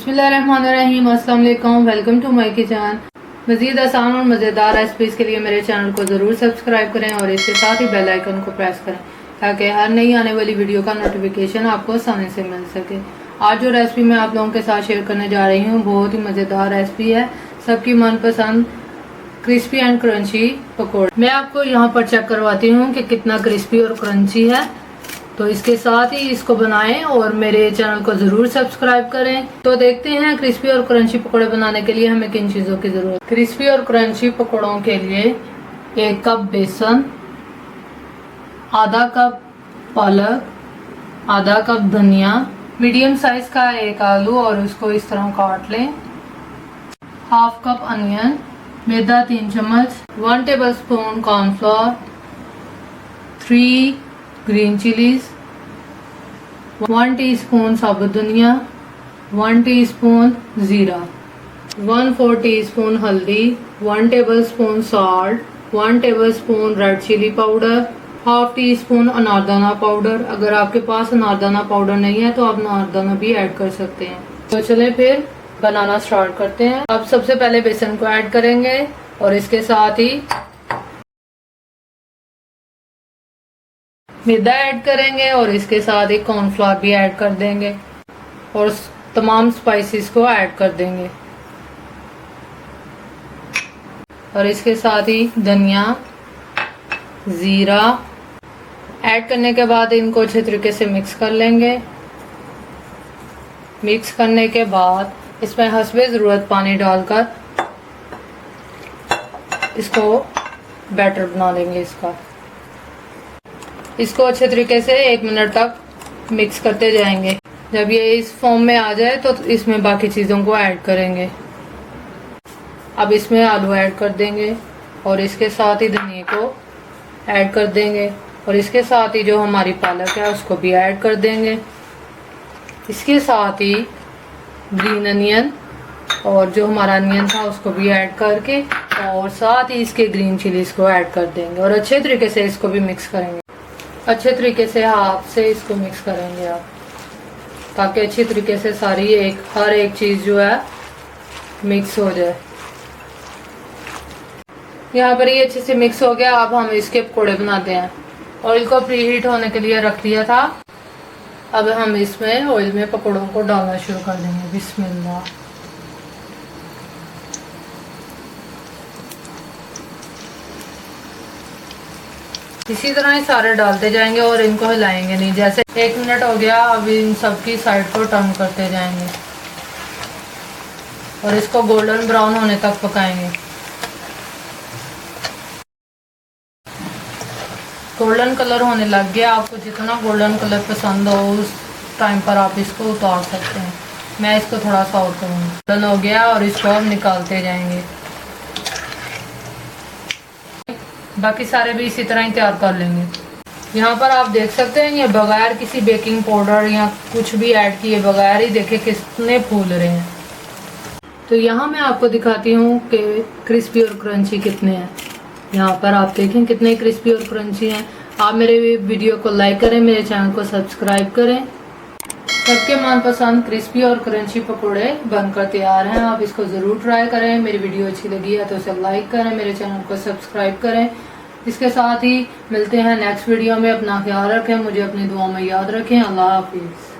बिस्मिल्लाहिर्रहमानिर्रहीम। अस्सलाम वालेकुम, वेलकम टू माय किचन। मज़ीद आसान और मज़ेदार रेसिपीज़ के लिए मेरे चैनल को ज़रूर सब्सक्राइब करें और इसके साथ ही बेल आइकन को प्रेस करें ताकि हर नई आने वाली वीडियो का नोटिफिकेशन आपको आसानी से मिल सके। आज जो रेसिपी मैं आप लोगों के साथ शेयर करने जा रही हूँ बहुत ही मज़ेदार रेसिपी है, सबकी मनपसंद क्रिस्पी एंड क्रंची पकौड़े। मैं आपको यहाँ पर चेक करवाती हूँ कि कितना क्रिस्पी और क्रंची है, तो इसके साथ ही इसको बनाएं और मेरे चैनल को जरूर सब्सक्राइब करें। तो देखते हैं क्रिस्पी और क्रंची पकौड़े बनाने के लिए हमें किन चीजों की जरूरत। क्रिस्पी और क्रंची पकौड़ों के लिए 1 कप बेसन, आधा कप पालक, आधा कप धनिया, मीडियम साइज का 1 आलू और उसको इस तरह काट लें, हाफ कप अनियन, मैदा 3 चम्मच, 1 tablespoon cornflour, 3 green chillies, 1 teaspoon साबुत धनिया, 1 टीस्पून जीरा, 1/4 टीस्पून हल्दी, 1 tablespoon salt, 1 tablespoon red chilli powder, half teaspoon अनारदाना पाउडर। अगर आपके पास अनारदाना पाउडर नहीं है तो आप अनारदाना भी ऐड कर सकते हैं। तो चलें फिर बनाना स्टार्ट करते हैं। अब सबसे पहले बेसन को ऐड करेंगे और इसके साथ ही मैदा ऐड करेंगे और इसके साथ ही कॉर्नफ्लोर भी ऐड कर देंगे और तमाम स्पाइसेस को ऐड कर देंगे और इसके साथ ही धनिया, जीरा ऐड करने के बाद इनको अच्छे तरीके से मिक्स कर लेंगे। मिक्स करने के बाद इसमें हस्बे ज़रूरत पानी डालकर इसको बैटर बना लेंगे। इसको अच्छे तरीके से 1 मिनट तक मिक्स करते जाएंगे। जब ये इस फॉर्म में आ जाए तो इसमें बाकी चीज़ों को ऐड करेंगे। अब इसमें आलू ऐड कर देंगे और इसके साथ ही धनिया को ऐड कर देंगे और इसके साथ ही जो हमारी पालक है उसको भी ऐड कर देंगे। इसके साथ ही ग्रीन अनियन और जो हमारा अनियन था उसको भी ऐड करके और साथ ही इसके ग्रीन चिलीज को ऐड कर देंगे और अच्छे तरीके से इसको भी मिक्स करेंगे। अच्छे तरीके से हाथ से इसको मिक्स करेंगे आप, ताकि अच्छी तरीके से सारी हर एक चीज़ जो है मिक्स हो जाए। यहाँ पर ये अच्छे से मिक्स हो गया। अब हम इसके पकौड़े बनाते हैं। ऑयल को प्री हीट होने के लिए रख दिया था। अब हम इसमें ऑयल में पकौड़ों को डालना शुरू कर देंगे। बिस्मिल्लाह। इसी तरह ही सारे डालते जाएंगे और इनको हिलाएंगे नहीं। जैसे 1 मिनट हो गया, अब इन सबकी साइड को टर्न करते जाएंगे और इसको गोल्डन ब्राउन होने तक पकाएंगे। गोल्डन कलर होने लग गया। आपको जितना गोल्डन कलर पसंद हो उस टाइम पर आप इसको उतार सकते हैं। मैं इसको थोड़ा सा और करूँगी। गोल्डन हो गया और इसको हम निकालते जाएंगे। बाकी सारे भी इसी तरह ही तैयार कर लेंगे। यहाँ पर आप देख सकते हैं ये बगैर किसी बेकिंग पाउडर या कुछ भी ऐड किए बगैर ही देखिए कितने फूल रहे हैं। तो यहाँ मैं आपको दिखाती हूँ कि क्रिस्पी और क्रंची कितने हैं। यहाँ पर आप देखें कितने क्रिस्पी और क्रंची हैं। आप मेरे वीडियो को लाइक करें, मेरे चैनल को सब्सक्राइब करें। सबके मनपसंद क्रिस्पी और क्रंची पकोड़े बनकर तैयार हैं। आप इसको ज़रूर ट्राई करें। मेरी वीडियो अच्छी लगी है तो उसे लाइक करें, मेरे चैनल को सब्सक्राइब करें। इसके साथ ही मिलते हैं नेक्स्ट वीडियो में। अपना ख्याल रखें, मुझे अपनी दुआ में याद रखें। अल्लाह हाफिज़।